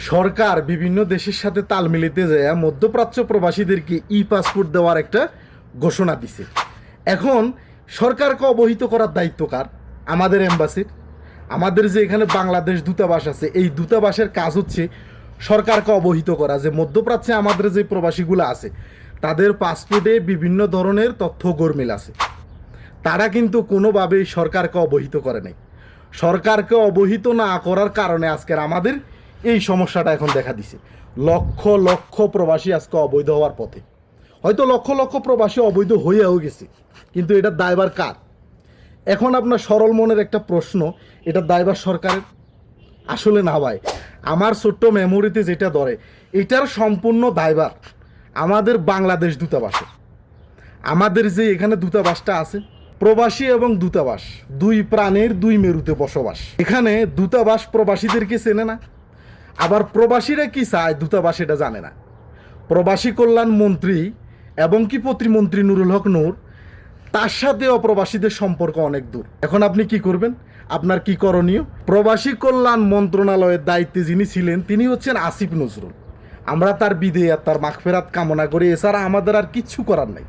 সরকার বিভিন্ন দেশের সাথে তাল মিলিতে যায় মধ্যপ্রাচ্য প্রবাসীদেরকে পাসপোর্ট দেওয়ার একটা ঘোষণা দিছে। এখন সরকারকে অবহিত করার দায়িত্ব কার? আমাদের এম্বাসির। আমাদের যে এখানে বাংলাদেশ দূতাবাস আছে, এই দূতাবাসের কাজ হচ্ছে সরকারকে অবহিত করা যে মধ্যপ্রাচ্যে আমাদের যে প্রবাসীগুলো আছে তাদের পাসপোর্টে বিভিন্ন ধরনের তথ্য গোলমেল আছে। তারা কিন্তু কোনোভাবেই সরকারকে অবহিত করে নাই। সরকারকে অবহিত না করার কারণে আজকের আমাদের এই সমস্যাটা এখন দেখা দিছে। লক্ষ লক্ষ প্রবাসী আজকে অবৈধ হওয়ার পথে। হয়তো লক্ষ লক্ষ প্রবাসী অবৈধ হয়েও গেছে, কিন্তু এটার দায়ভার কার? এখন আপনার সরল মনের একটা প্রশ্ন, এটার দায়ভার সরকারের? আসলে না ভাই, আমার ছোট্ট মেমোরিতে যেটা ধরে, এটার সম্পূর্ণ দায়ভার আমাদের বাংলাদেশ দূতাবাসের। আমাদের যে এখানে দূতাবাসটা আছে, প্রবাসী এবং দূতাবাস দুই প্রাণের দুই মেরুতে বসবাস। এখানে দূতাবাস প্রবাসীদেরকে চেনে না, আবার প্রবাসীরা কি চায় দূতাবাস এটা জানে না। প্রবাসী কল্যাণ মন্ত্রী এবং কি প্রতিমন্ত্রী নুরুল হক নূর, তার সাথে অপ্রবাসীদের সম্পর্ক অনেক দূর। এখন আপনি কি করবেন? আপনার কি করণীয়? প্রবাসী কল্যাণ মন্ত্রণালয়ের দায়িত্বে যিনি ছিলেন তিনি হচ্ছেন আসিফ নজরুল। আমরা তার বিদেয় আর তার মাগফিরাত কামনা করি, এছাড়া আমাদের আর কিচ্ছু করার নাই।